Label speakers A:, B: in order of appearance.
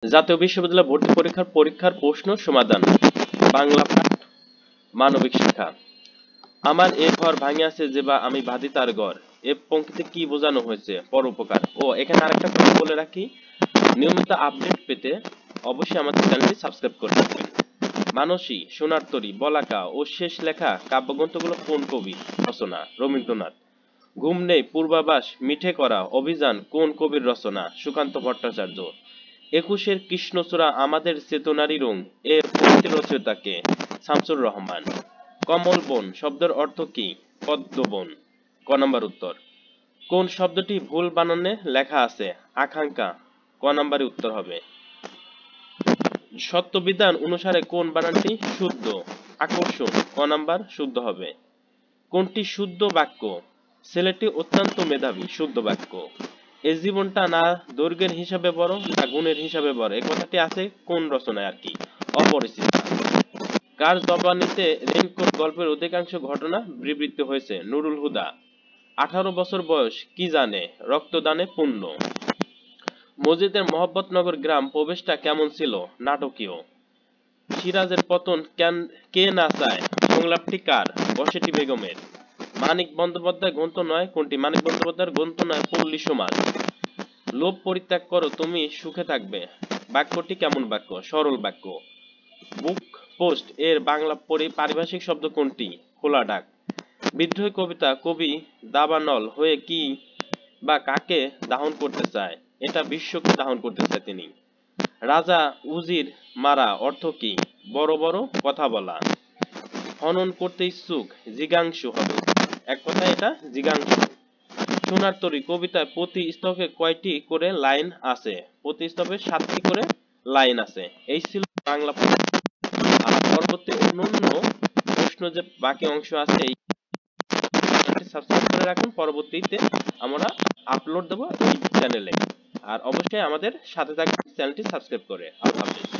A: জাতীয় বিশ্ববিদ্যালয় ভর্তি পরীক্ষার প্রশ্ন সমাধান। বাংলা পাঠ, মানবিক শিক্ষা। আমার এ ঘর ভাঙিয়াছে যে বা আমি বাঁধি তার ঘর। এ পংক্তিতে কি বোঝানো হয়েছে? পরোপকার। ও এখানে আরেকটা কথা বলে রাখি, নিয়মিত আপডেট পেতে অবশ্যই আমাদের চ্যানেলটি সাবস্ক্রাইব করে রাখবেন। মানসী, সোনার তরী, বলাকা ও শেষ লেখা কাব্যগ্রন্থগুলো কোন কবি রচনা? রবীন্দ্রনাথ। ঘুম নেই পূর্বাভাস মিঠে করা অভিযান কোন কবির রচনা? সুকান্ত ভট্টাচার্য। একুশের কৃষ্ণচূড়া আমাদের চেতনারই রং এ পংক্তি রচয়িতা কে? শামসুর রহমান। কমল বন শব্দের অর্থ কি? পদ্মবন। ক নাম্বার উত্তর। কোন শব্দটি ভুল বানানে লেখা আছে? আকাঙ্ক্ষা। ক নাম্বারে উত্তর হবে। সত্যবিধান অনুসারে কোন বানানটি শুদ্ধ? আকর্ষণ। ক নাম্বার শুদ্ধ হবে। কোনটি শুদ্ধ বাক্য? ছেলেটি অত্যন্ত মেধাবী, শুদ্ধ বাক্য। এ জীবনটা না দৈর্ঘ্যের হিসাবে বড় না গুণের হিসাবে বড়, এ কথাটি আছে কোন রচনায় আর কি? অপরিচিত। কার জবানিতে রেইনকোট গল্পের অধিকাংশ ঘটনা বিবৃত হয়েছে? নুরুল হুদা। 18 বছর বয়স কি জানে? রক্তদানে পুণ্য। মসজিদের মোহাম্মদনগর গ্রাম প্রবেশটা কেমন ছিল? নাটকীয়। সিরাজের পতন কে না চায়? সংলাপটি কার? বসেটি বেগমের। মানিক বন্দ্যোপাধ্যায় গ্রন্থ নয় কোনটি? মানিক বন্দ্যোপাধ্যায়ের গ্রন্থ নয় পল্লী সমাজ। লোভ পরিত্যাগ করো তুমি সুখে থাকবে, বাক্যটি কেমন বাক্য? সরল বাক্য। বুক পোস্ট এর বাংলা পারিভাষিক শব্দ কোনটি? খোলা ডাক। বিদ্রোহী কবিতা কবি দাবানল হয়ে কি বা কাকে দাহন করতে চায়? এটা বিশ্বকে দাহন করতে চায় তিনি। রাজা উজির মারা অর্থ কি? বড় বড় কথা বলা। হনন করতে ইচ্ছুক জিজ্ঞাংসু হবে, এক কথায় এটা জিজ্ঞাংসু। সোনার তরী কবিতায় প্রতি স্তকে কয়টি করে লাইন আছে? প্রতি স্তকে 7টি করে লাইন আছে। এই ছিল বাংলা পাঠ। আর পরবর্তী অন্যান্য প্রশ্ন যে বাকি অংশ আছে এই সাবস্ক্রাইব করে রাখুন, পরবর্তীতে আমরা আপলোড দেব এই চ্যানেলে। আর অবশ্যই আমাদের সাথে থাকবেন চ্যানেলটি সাবস্ক্রাইব করে। আল্লাহ হাফেজ।